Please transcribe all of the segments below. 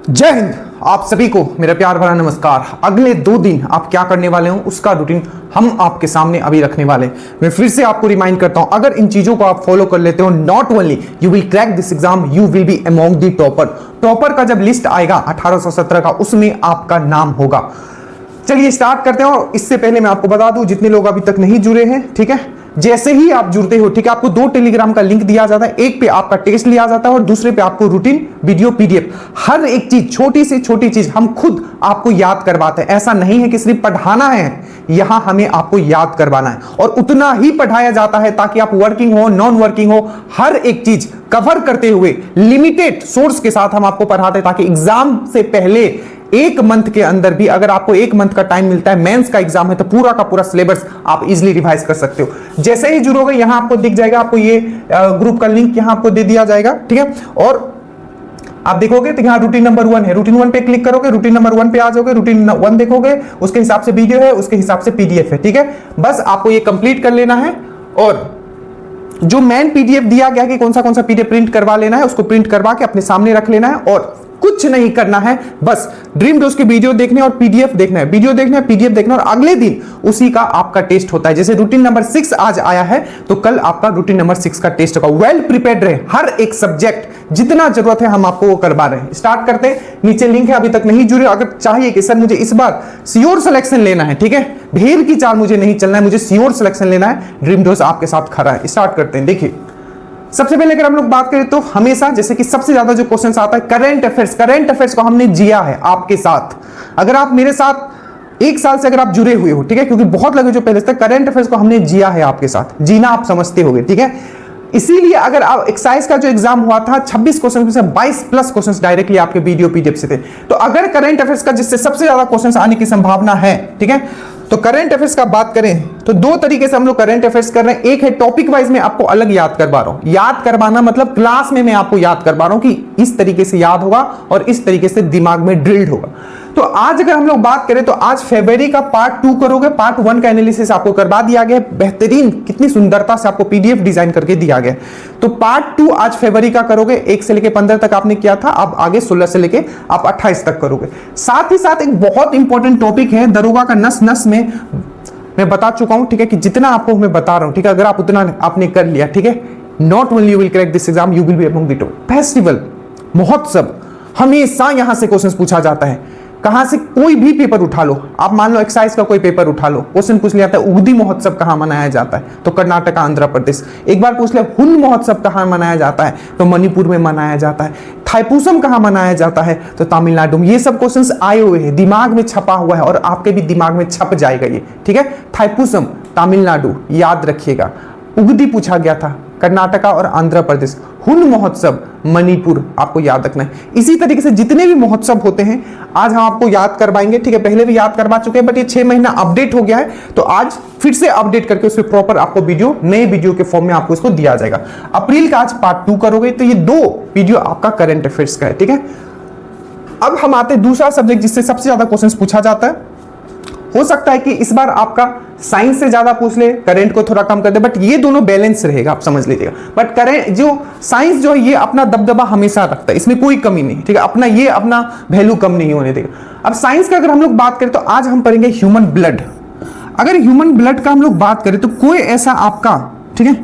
जय हिंद। आप सभी को मेरा प्यार भरा नमस्कार। अगले 2 दिन आप क्या करने वाले हो उसका रूटीन हम आपके सामने अभी रखने वाले। मैं फिर से आपको रिमाइंड करता हूं, अगर इन चीजों को आप फॉलो कर लेते हो, not only you will crack this exam, you will be among the topper का जब लिस्ट आएगा 1817 का, उसमें आपका नाम होगा। चलिए स्टार्ट करते हैं। और इससे पहले मैं आपको बता दूं, जितने लोग अभी तक नहीं जुड़े हैं, ठीक है, जैसे ही आप जुड़ते हो, ठीक है, आपको 2 टेलीग्राम का लिंक दिया जाता है। एक पे आपका टेस्ट लिया जाता है और दूसरे पे आपको रूटीन वीडियो पीडीएफ, हर एक चीज, छोटी से छोटी चीज हम खुद आपको याद करवाते हैं। ऐसा नहीं है कि सिर्फ पढ़ाना है, यहां हमें आपको याद करवाना है और उतना ही पढ़ाया जाता है ताकि आप वर्किंग हो, नॉन वर्किंग हो, हर एक चीज कवर करते हुए लिमिटेड सोर्स के साथ हम आपको पढ़ाते हैं, ताकि एग्जाम से पहले 1 मंथ के अंदर भी, अगर आपको 1 मंथ का टाइम मिलता है, मेंस का एग्जाम है, तो पूरा का पूरा सिलेबस आप इजीली रिवाइज कर सकते हो। जैसे ही जुड़ोगे यहां आपको दिख जाएगा, आपको ये ग्रुप का लिंक यहां आपको दे दिया जाएगा, ठीक है। और आप देखोगे तो यहाँ रूटीन नंबर 1 है, रूटीन 1 पे क्लिक करोगे, रूटीन नंबर 1 पे आ जाओगे, रूटीन 1 देखोगे, उसके हिसाब से वीडियो है, उसके हिसाब से पीडीएफ है, ठीक है। बस आपको ये कंप्लीट कर लेना है और जो मेन पीडीएफ दिया गया कि कौन सा पीडीएफ प्रिंट करवा लेना है, उसको प्रिंट करवा के अपने सामने रख लेना है और कुछ नहीं करना है। बस ड्रीम डोज के वीडियो देखने और पीडीएफ देखना है, वीडियो देखना है, पीडीएफ देखना, और अगले दिन उसी का आपका टेस्ट होता है। जैसे रूटीन नंबर 6 आज आया है तो कल आपका रूटीन नंबर 6 का टेस्ट होगा। वेल प्रिपेयर्ड रहे, हर एक सब्जेक्ट जितना जरूरत है हम आपको वो करवा रहे हैं। स्टार्ट करते हैं। नीचे लिंक है, अभी तक नहीं जुड़े, अगर चाहिए कि सर मुझे इस बार श्योर सिलेक्शन लेना है, ठीक है, ढेर की चाल मुझे नहीं चलना है, मुझे श्योर सिलेक्शन लेना है, ड्रीम डोज आपके साथ खड़ा है। स्टार्ट करते हैं। देखिए, सबसे पहले अगर हम लोग बात करें तो हमेशा जैसे कि सबसे ज्यादा जो क्वेश्चन आता है करंट अफेयर्स को हमने जिया है आपके साथ। अगर आप मेरे साथ 1 साल से अगर आप जुड़े हुए हो, ठीक है, क्योंकि बहुत लगे जो पहले से करंट अफेयर्स को हमने जिया है आपके साथ, जीना आप समझते होंगे, ठीक है। इसीलिए अगर आप एक्साइज का जो एग्जाम हुआ था 26 क्वेश्चन में से 22 प्लस क्वेश्चन डायरेक्टली आपके वीडियो पीडीएफ से थे। तो अगर करंट अफेयर्स का जिससे सबसे ज्यादा क्वेश्चन आने की संभावना है, ठीक है, तो करंट अफेयर्स का बात करें तो 2 तरीके से हम लोग करंट अफेयर्स कर रहे हैं। एक है टॉपिक वाइज में आपको अलग याद करवा रहा हूं, याद करवाना मतलब क्लास में मैं आपको याद करवा रहा हूं कि इस तरीके से याद होगा और इस तरीके से दिमाग में ड्रिल्ड होगा। तो आज अगर हम लोग बात करें तो आज फरवरी का पार्ट 2 करोगे, पार्ट 1 का एनालिसिस आपको करवा दिया गया, बेहतरीन कितनी सुंदरता से आपको पीडीएफ डिजाइन करके दिया गया। तो पार्ट 2 आज फरवरी का करोगे, 1 से लेके 15 तक आपने किया था, अब आगे 16 से लेके आप 28 तक करोगे। साथ ही साथ एक बहुत इंपॉर्टेंट टॉपिक है दरोगा का नस नस में, मैं बता चुका हूं, ठीक है, कि जितना आपको मैं बता रहा हूं, ठीक है, अगर आप उतना आपने कर लिया, ठीक है, not only you will crack this exam, you will be among the top. Festival, महोत्सव, हमेशा यहां से क्वेश्चन पूछा जाता है। कहां से कोई भी पेपर उठा लो, आप मान लो एक्साइज का कोई पेपर उठा लो, क्वेश्चन पूछ लिया था उगदी महोत्सव कहां मनाया जाता है, तो कर्नाटक आंध्र प्रदेश। एक बार पूछ लिया हुन महोत्सव कहां मनाया जाता है, तो मणिपुर में मनाया जाता है। थाईपुसम कहां मनाया जाता है, तो तमिलनाडु में। ये सब क्वेश्चंस आए हुए हैं, दिमाग में छपा हुआ है और आपके भी दिमाग में छप जाएगा ये, ठीक है। थाईपुसम तमिलनाडु याद रखिएगा। उगदी पूछा गया था कर्नाटका और आंध्र प्रदेश। हुन महोत्सव मणिपुर आपको याद रखना है। इसी तरीके से जितने भी महोत्सव होते हैं आज हम आपको याद करवाएंगे, ठीक है, पहले भी याद करवा चुके हैं बट ये 6 महीना अपडेट हो गया है, तो आज फिर से अपडेट करके उसमें प्रॉपर आपको वीडियो, नए वीडियो के फॉर्म में आपको इसको दिया जाएगा। अप्रैल का आज पार्ट 2 करोगे तो ये 2 वीडियो आपका करंट अफेयर्स का है, ठीक है। अब हम आते हैं दूसरा सब्जेक्ट जिससे सबसे ज्यादा क्वेश्चन पूछा जाता है। हो सकता है कि इस बार आपका साइंस से ज्यादा पूछ ले, करंट को थोड़ा कम कर दे, बट ये दोनों बैलेंस रहेगा, आप समझ लीजिएगा। बट करंट जो साइंस जो है ये अपना दबदबा हमेशा रखता है, इसमें कोई कमी नहीं, ठीक है, अपना ये अपना वैल्यू कम नहीं होने देगा। अब साइंस का अगर हम लोग बात करें तो आज हम पढ़ेंगे ह्यूमन ब्लड। अगर ह्यूमन ब्लड का हम लोग बात करें तो कोई ऐसा आपका, ठीक है,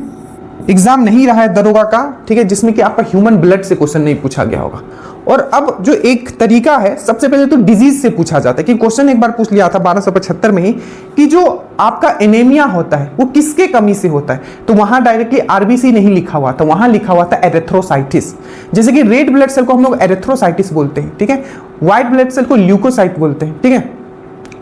एग्जाम नहीं रहा है दरोगा का, ठीक है, जिसमें कि आपका ह्यूमन ब्लड से क्वेश्चन नहीं पूछा गया होगा। और अब जो एक तरीका है, सबसे पहले तो डिजीज से पूछा जाता है कि क्वेश्चन एक बार पूछ लिया था 1275 में ही कि जो आपका एनीमिया होता है वो किसके कमी से होता है, तो वहां डायरेक्टली आरबीसी नहीं लिखा हुआ था, वहां लिखा हुआ था एरिथ्रोसाइटिस। जैसे कि रेड ब्लड सेल को हम लोग एरिथ्रोसाइटिस बोलते हैं, ठीक है, व्हाइट ब्लड सेल को ल्यूकोसाइट बोलते हैं, ठीक है,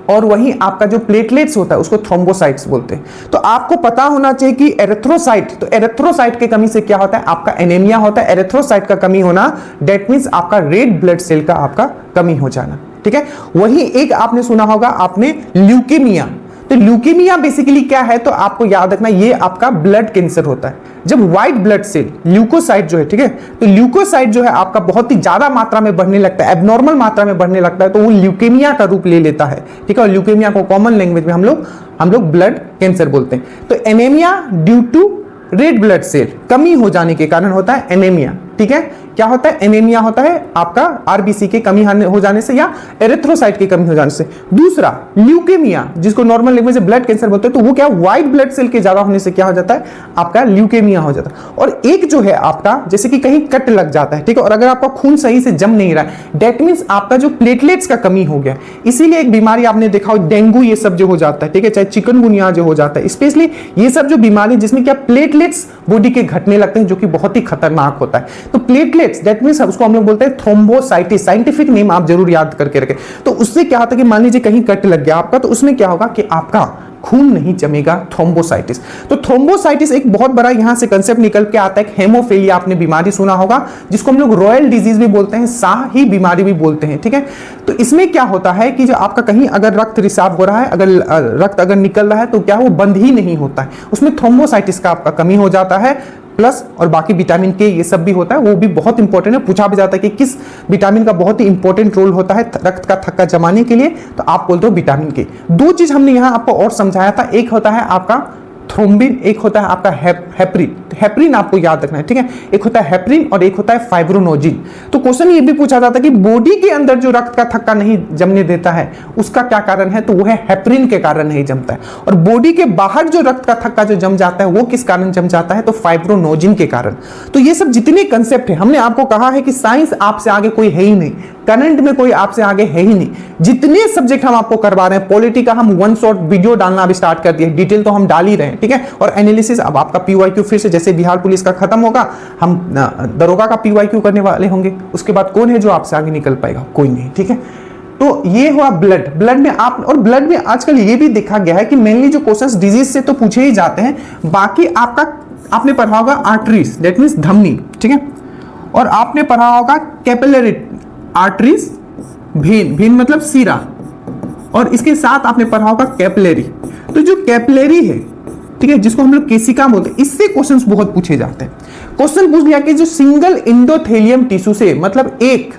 और वहीं आपका जो प्लेटलेट्स होता है उसको थ्रोम्बोसाइट्स बोलते हैं। तो आपको पता होना चाहिए कि एरिथ्रोसाइट, तो एरिथ्रोसाइट की कमी से क्या होता है, आपका एनीमिया होता है। एरिथ्रोसाइट का कमी होना दैट मींस आपका रेड ब्लड सेल का आपका कमी हो जाना, ठीक है। वहीं एक आपने सुना होगा आपने ल्यूकेमिया, तो ल्यूकेमिया बेसिकली क्या है, तो आपको याद रखना ये आपका ब्लड कैंसर होता है। जब व्हाइट ब्लड सेल ल्यूकोसाइट जो है, ठीक है, तो ल्यूकोसाइट जो है आपका बहुत ही ज्यादा मात्रा में बढ़ने लगता है, एबनॉर्मल मात्रा में बढ़ने लगता है, तो वो ल्यूकेमिया का रूप ले लेता है, ठीक है। और ल्यूकेमिया को कॉमन लैंग्वेज में हम लोग ब्लड कैंसर बोलते हैं। तो anaemia due to red blood cell कमी हो जाने के कारण होता है एनीमिया, ठीक है, क्या होता है, एनीमिया होता है आपका आरबीसी की कमी हो जाने से या एरिथ्रोसाइट की कमी हो जाने से। दूसरा ल्यूकेमिया, जिसको नॉर्मल लैंग्वेज में ब्लड कैंसर बोलते हैं, तो वो क्या, व्हाइट ब्लड सेल के ज्यादा होने से क्या हो जाता है, आपका ल्यूकेमिया हो जाता है। और एक जो है आपका, जैसे कि कहीं कट लग जाता है, ठीक है, और अगर आपका खून सही से जम नहीं रहा है, दैट मींस आपका जो प्लेटलेट्स का कमी हो गया। इसीलिए एक बीमारी आपने देखा हो, डेंगू ये सब जो हो जाता है, ठीक है, चाहे चिकनगुनिया जो हो जाता है, स्पेशली ये सब जो बीमारी जिसमें क्या प्लेटलेट्स बॉडी के घटने लगते हैं, जो कि बहुत ही खतरनाक होता है। तो प्लेटलेट्स दैट मींस उसको हम लोग बोलते हैं थ्रोम्बोसाइटिस, साइंटिफिक नेम आप जरूर याद करके रखें। तो उससे क्या होता है कि मान लीजिए कहीं कट लग गया आपका, तो उसमें क्या होगा कि आपका खून नहीं जमेगा, थ्रोम्बोसाइटिस। तो थ्रोम्बोसाइटिस एक बहुत बड़ा यहां से कंसेप्ट निकल के आता है। हेमोफीलिया आपने बीमारी सुना होगा, जिसको हम लोग रॉयल डिजीज भी बोलते हैं, शाही बीमारी भी बोलते हैं, ठीक है। तो इसमें क्या होता है कि जो आपका कहीं अगर रक्त रिसाव हो रहा है, अगर रक्त अगर निकल रहा है, तो क्या वो बंद ही नहीं होता है, उसमें थ्रोम्बोसाइटिस का आपका कमी हो जाता है। प्लस और बाकी विटामिन के ये सब भी होता है, वो भी बहुत इंपॉर्टेंट है। पूछा भी जाता है कि किस विटामिन का बहुत ही इंपॉर्टेंट रोल होता है रक्त का थक्का जमाने के लिए, तो आप बोलते हो विटामिन के। दो चीज हमने यहां आपको और समझाया था, एक होता है आपका थ्रोम्बिन, एक होता है आपका हेपरिन। हेपरिन आपको याद रखना है, ठीक है, एक होता है हेपरिन और एक होता है फाइब्रोनोजिन। तो क्वेश्चन ये भी पूछा जाता है कि बॉडी के अंदर जो रक्त का थक्का नहीं जमने देता है, उसका क्या कारण है, तो वो है हेपरिन के कारण नहीं जमता है। और बॉडी के बाहर जो रक्त का थक्का जो जम जाता है, वो किस कारण जम जाता है, तो फाइब्रोनोजिन के कारण। तो ये सब जितने कंसेप्ट है, हमने आपको कहा है कि साइंस आपसे आगे कोई है ही नहीं, करंट में कोई आपसे आगे है ही नहीं। जितने सब्जेक्ट हम आपको करवा रहे हैं, पॉलिटी का हम वन शॉट वीडियो डालना अभी स्टार्ट कर दिया, डिटेल तो हम डाल ही रहे हैं, ठीक है। और एनालिसिस अब आपका पीवाईक्यू फिर से, जैसे बिहार पुलिस का खत्म होगा, हम दरोगा का पीवाईक्यू करने वाले होंगे। उसके बाद कौन है जो आपसे आगे निकल पाएगा, कोई नहीं, ठीक है। तो ये हुआ ब्लड में आप, और ब्लड में आजकल ये भी देखा गया है कि मेनली जो क्वेश्चंस डिजीज से तो पूछे ही जाते हैं, बाकी आपका आपने पढ़ा होगा आर्टरीज, दैट मींस धमनी, ठीक है, और आपने पढ़ा होगा कैपिलरी आर्टरीज, भेन मतलब सीरा, और इसके साथ आपने पढ़ा होगा कैपिलरी। तो जो कैपिलरी है, ठीक है, जिसको हम लोग केसिका बोलते हैं, इससे क्वेश्चंस बहुत पूछे जाते हैं। क्वेश्चन पूछ लिया कि जो सिंगल इंडोथेलियम टिश्यू से, मतलब एक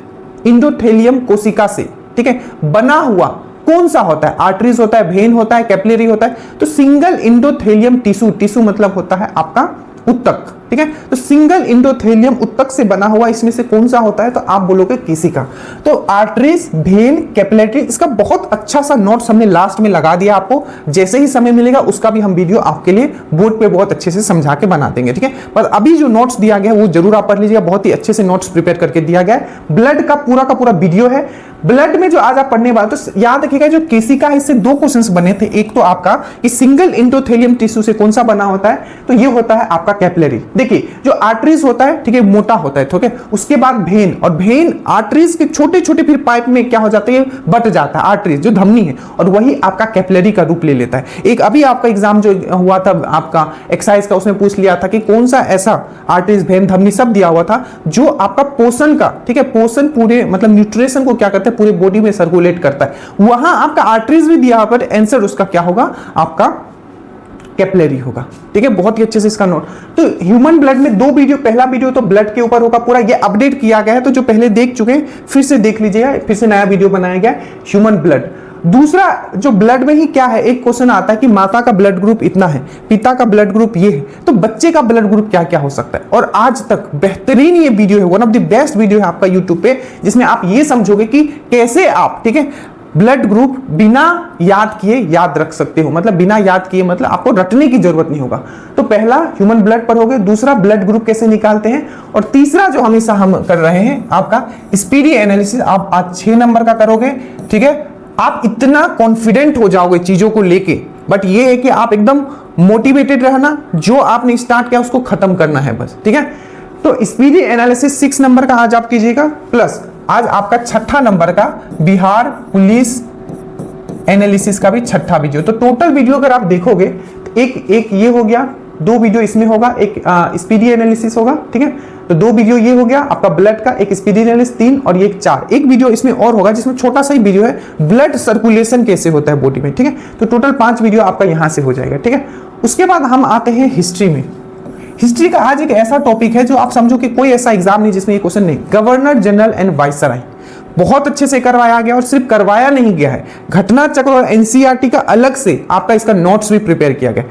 इंडोथेलियम कोशिका से, ठीक है, बना हुआ कौन सा होता है, आर्टरीज होता है, भेन होता है, कैपिलरी होता है। तो सिंगल इंडोथेलियम टिश्यू मतलब होता है आपका उत्तक, ठीक है। तो सिंगल इंडोथेलियम उत्तक से बना हुआ इसमें से कौन सा होता है, तो आप बोलोगे केसिका। तो आर्टरीज, भेन, कैपिलरी, इसका बहुत अच्छा सा नोट्स हमने लास्ट में लगा दिया आपको, जैसे ही समय मिलेगा उसका भी हम वीडियो आपके लिए बोर्ड पे बहुत अच्छे से समझा के बना देंगे, ठीक है। पर अभी जो नोट्स दिया गया है वो जरूर आप पढ़ लीजिएगा, बहुत ही अच्छे से नोट्स प्रिपेयर करके दिया गया है। ब्लड का पूरा वीडियो है। ब्लड में जो आज आप पढ़ने वाले, तो याद रखिएगा जो केसिका है, इससे दो क्वेश्चंस बने थे। एक तो आपका कि सिंगल इंडोथेलियम टिश्यू से कौन सा बना होता है, तो ये होता है आपका कैपिलरी। देखिए जो आर्टरीज होता है, ठीक है, मोटा होता है, ठीक है, उसके बाद भेन, और भेन आर्टरीज के छोटे छोटे फिर पाइप में क्या हो जाता है, बट जाता है, आर्टरीज जो धमनी है, और वही आपका कैपिलरी का रूप ले लेता है। एक अभी आपका एग्जाम जो हुआ था आपका एक्साइज का, उसमें पूछ लिया था कि कौन सा ऐसा आर्टरीज, भेन, धमनी सब दिया हुआ था जो आपका पोषण का, ठीक है, पोषण पूरे मतलब न्यूट्रिशन को क्या करता है, पूरे बॉडी में सर्कुलेट करता है। वहां आपका आर्टरीज भी दिया, पर आंसर उसका क्या होगा, आपका कैपिलरी होगा, ठीक है। बहुत ही अच्छे से इसका नोट। तो ह्यूमन ब्लड में दो वीडियो, पहला वीडियो तो ब्लड के ऊपर होगा पूरा, ये अपडेट किया गया है, तो जो पहले देख चुके हैं फिर से देख लीजिएगा, फिर से नया वीडियो बनाया गया ह्यूमन ब्लड। दूसरा जो ब्लड में ही क्या है, एक क्वेश्चन आता है कि माता का ब्लड ग्रुप इतना है, पिता का ब्लड ग्रुप ये है, तो बच्चे का ब्लड ग्रुप क्या क्या हो सकता है। और आज तक बेहतरीन ये वीडियो है, one of the best video है आपका यूट्यूब पे, जिसमें आप ये समझोगे कि कैसे आप, ठीक है, ब्लड ग्रुप बिना याद किए याद रख सकते हो। मतलब बिना याद किए मतलब आपको रटने की जरूरत नहीं होगा। तो पहला ह्यूमन ब्लड पर हो गए, दूसरा ब्लड ग्रुप कैसे निकालते हैं, और तीसरा जो हमेशा हम कर रहे हैं आपका स्पीडी एनालिसिस, आप आज 6 नंबर का करोगे, ठीक है। आप इतना कॉन्फिडेंट हो जाओगे चीजों को लेके, बट ये है कि आप एकदम मोटिवेटेड रहना, जो आपने स्टार्ट किया उसको खत्म करना है बस, ठीक है। तो स्पीडी एनालिसिस 6 नंबर का आज आप कीजिएगा, प्लस आज आपका 6ठा नंबर का बिहार पुलिस एनालिसिस का भी 6ठा वीडियो। तो टोटल वीडियो अगर आप देखोगे, एक ये हो गया, 2 वीडियो इसमें होगा, एक स्पीडी एनालिसिस होगा, ठीक है। तो 2 वीडियो ये हो गया आपका ब्लड का, एक स्पीडी एनालिसिस 3, और ये 4। एक वीडियो इसमें और होगा जिसमें छोटा सा ही वीडियो है, ब्लड सर्कुलेशन कैसे होता है बॉडी में, ठीक है। तो टोटल 5 वीडियो आपका यहां से हो जाएगा, ठीक है। उसके बाद हम आते हैं हिस्ट्री में। हिस्ट्री का आज एक ऐसा टॉपिक है जो आप समझो कि कोई ऐसा एग्जाम नहीं जिसमें ये क्वेश्चन नहीं। गवर्नर जनरल एंड वाइसराय बहुत अच्छे से करवाया गया, और सिर्फ करवाया नहीं गया है, घटना चक्र और एनसीईआरटी का अलग से आपका इसका नोट्स भी प्रिपेयर किया गया।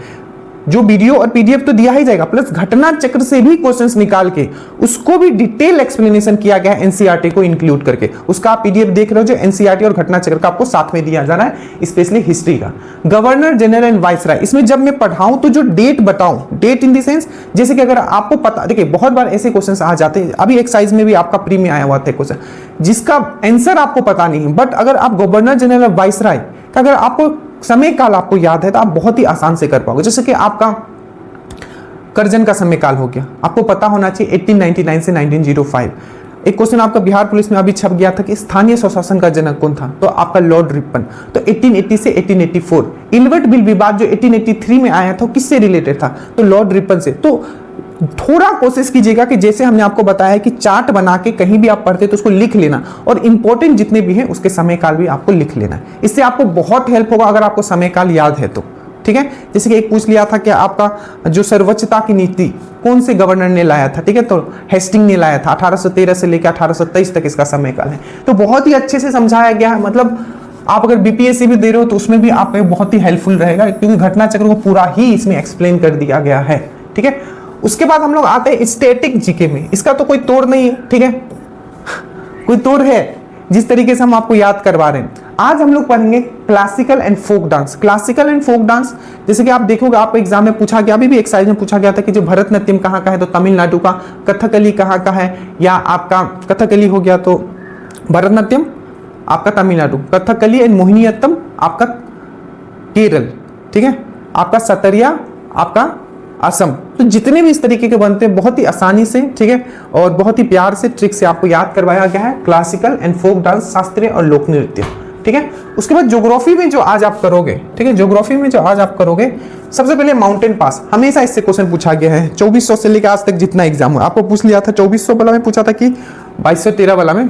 जो वीडियो और पीडीएफ तो दिया ही जाएगा, प्लस घटना चक्र से भी क्वेश्चंस निकाल के उसको भी डिटेल एक्सप्लेनेशन किया गया है एनसीईआरटी को इंक्लूड करके। उसका आप पीडीएफ देख रहे हो जो एनसीईआरटी और घटना चक्र का आपको साथ में दिया जा रहा है, स्पेशली हिस्ट्री का। गवर्नर जनरल एंड वाइसराय, इसमें जब मैं पढ़ाऊं तो जो डेट बताऊं, डेट इन द सेंस जैसे कि अगर आपको पता, देखिए बहुत बार ऐसे क्वेश्चंस आ जाते हैं, अभी एक्साइज में भी आपका प्री में आया हुआ था क्वेश्चन जिसका आंसर आपको पता नहीं, बट अगर आप गवर्नर जनरल और वाइसराय का अगर आपको समय काल आपको याद है तो आप बहुत ही आसान से कर पाओगे। जैसे कि आपका करजन का समय काल हो गया, आपको पता होना चाहिए 1899 से 1905। एक क्वेश्चन आपका बिहार पुलिस में अभी छप गया था कि स्थानीय स्वशासन का जनक कौन था, तो आपका लॉर्ड रिपन। तो 1880 से 1884 इल्बर्ट बिल विवाद जो 1883 में आया था किससे रिलेटेड था, तो लॉर्ड रिपन से। तो थोड़ा कोशिश कीजिएगा कि जैसे हमने आपको बताया कि चार्ट बना के कहीं भी आप पढ़ते तो उसको लिख लेना, और इंपॉर्टेंट जितने भी हैं उसके समय काल भी आपको लिख लेना। इससे आपको बहुत हेल्प होगा अगर आपको समय काल याद है तो, ठीक है। जैसे कि एक पूछ लिया था कि आपका जो सर्वोच्चता की नीति कौन से गवर्नर ने लाया था, ठीक है, तो हेस्टिंग ने लाया था। 1813 से लेकर 1823 तक इसका समय काल है। तो बहुत ही अच्छे से समझाया गया है, मतलब आप अगर बीपीएससी भी दे रहे हो तो उसमें भी आपको बहुत ही हेल्पफुल रहेगा, क्योंकि घटना चक्र को पूरा ही इसमें एक्सप्लेन कर दिया गया है, ठीक है। उसके बाद हम लोग आते हैं स्टैटिक जीके में। इसका तो कोई तोड़ नहीं है, ठीक है, कोई तोड़ है जिस तरीके से हम आपको याद करवा रहे हैं। आज हम लोग पढ़ेंगे classical and folk dance. Classical and folk dance जैसे कि आप देखोगे आपको एग्जाम में पूछा गया, अभी भी एक्साइज में पूछा गया था कि जो भरतनाट्यम कहाँ का है, तो तमिलनाडु का। कथकली कहाँ का है, या आपका कथकली हो गया तो भरतनाट्यम आपका तमिलनाडु, कथकली एंड मोहिनीअट्टम आपका केरल, ठीक है, आपका सतरिया आपका असम। तो जितने भी इस तरीके के बनते हैं बहुत ही आसानी से, ठीक है, और बहुत ही प्यार से ट्रिक से आपको याद करवाया गया है। क्लासिकल एंड फोक डांस, शास्त्रीय और लोक नृत्य, ठीक है। उसके बाद ज्योग्राफी में जो आज आप करोगे, ठीक है, ज्योग्राफी में जो आज आप करोगे, सबसे पहले माउंटेन पास। हमेशा इससे क्वेश्चन पूछा गया है 2400 से लेकर आज तक जितना एग्जाम हुआ आपको पूछ लिया था। 2400 वाला में पूछा था कि 2213 वाला में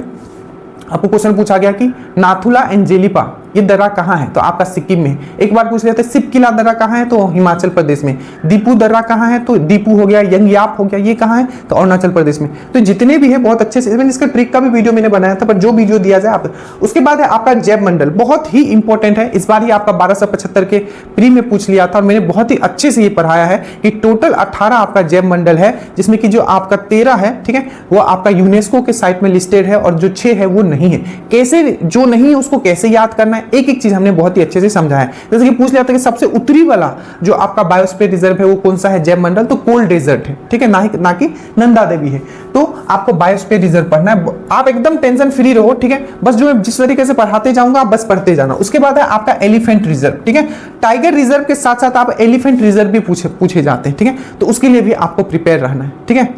आपको क्वेश्चन पूछा गया कि नाथुला एंड जेलिपा ये दर्रा कहाँ है, तो आपका सिक्किम में। एक बार पूछ लिया था सिपकिला दर्रा कहाँ है, तो हिमाचल प्रदेश में। दीपू दर्रा कहाँ है, तो दीपू हो गया, यंगयाप हो गया, ये कहाँ है, तो अरुणाचल प्रदेश में। तो जितने भी है बहुत अच्छे से, इसका ट्रिक का भी वीडियो मैंने बनाया था, पर जो वीडियो दिया जाए आप। उसके बाद है आपका जैव मंडल, बहुत ही इंपॉर्टेंट है। इस बार ही आपका 1275 के प्री में पूछ लिया था, और मैंने बहुत ही अच्छे से ये पढ़ाया है कि टोटल 18 आपका जैव मंडल है, जिसमें कि जो आपका 13 है, ठीक है, वो आपका यूनेस्को के साइट में लिस्टेड है, और जो 6 है वो नहीं है। कैसे जो नहीं है उसको कैसे याद करना है, एक एक चीज हमने बहुत ही अच्छे से समझा है। जैसे कि पूछ लिया था कि सबसे उत्तरी वाला जो आपका बायोस्फीयर रिजर्व है वो कौन सा है, जैव मंडल, तो कोल्ड डेजर्ट है, ठीक है, ना कि नंदा देवी है। तो आपको बायोस्फीयर रिजर्व पढ़ना है। आप एकदम टेंशन फ्री रहो, ठीक है, बस जो मैं जिस तरीके से पढ़ाते जाऊंगा आप बस पढ़ते जाना। उसके बाद है आपका एलिफेंट रिजर्व, ठीक है, टाइगर रिजर्व के साथ साथ आप एलिफेंट रिजर्व भी पूछे जाते हैं, ठीक है, तो उसके लिए भी आपको प्रिपेयर रहना है, ठीक है।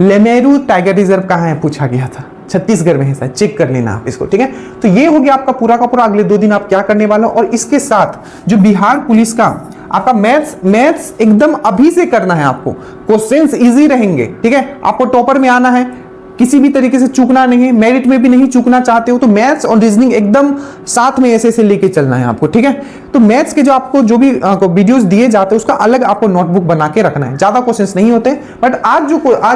लेमेरू टाइगर रिजर्व कहाँ है पूछा गया था, छत्तीसगढ़ में है शायद, चेक कर लेना आप इसको, ठीक है। तो ये हो गया आपका पूरा का पूरा अगले 2 दिन आप क्या करने वाले हो। और इसके साथ जो बिहार पुलिस का आपका मैथ्स एकदम अभी से करना है आपको। क्वेश्चंस इजी रहेंगे, ठीक है, आपको टॉपर में आना है, किसी भी तरीके से चूकना नहीं है, मेरिट में भी नहीं चूकना चाहते हो तो मैथ्स और रीजनिंग एकदम साथ में ऐसे लेके चलना है आपको, ठीक है। तो मैथ्स के जो आपको जो भी वीडियोस दिए जाते हैं उसका अलग आपको नोटबुक बना के रखना है। ज्यादा क्वेश्चंस नहीं होते, बट आज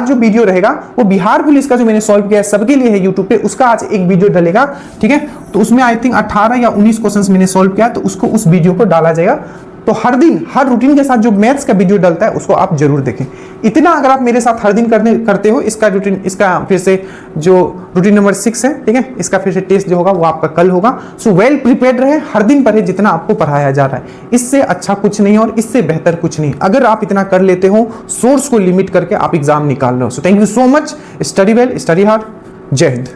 जो वीडियो रहेगा वो बिहार पुलिस का जो मैंने सॉल्व किया है सबके लिए है यूट्यूब पे, उसका आज एक वीडियो डलेगा, ठीक है। तो उसमें आई थिंक 18 या 19 क्वेश्चन मैंने सॉल्व किया, तो उसको उस वीडियो को डाला जाएगा। तो हर दिन हर रूटीन के साथ जो मैथ्स का वीडियो डलता है उसको आप जरूर देखें। इतना अगर आप मेरे साथ हर दिन करते हो, इसका रूटीन, इसका फिर से जो रूटीन नंबर 6 है, ठीक है, इसका फिर से टेस्ट जो होगा वो आपका कल होगा। सो वेल प्रिपेयर्ड रहे, हर दिन पढ़े जितना आपको पढ़ाया जा रहा है। इससे अच्छा कुछ नहीं और इससे बेहतर कुछ नहीं। अगर आप इतना कर लेते हो, सोर्स को लिमिट करके आप एग्जाम निकाल रहे हो। So thank you so much, study well, study hard, जय हिंद।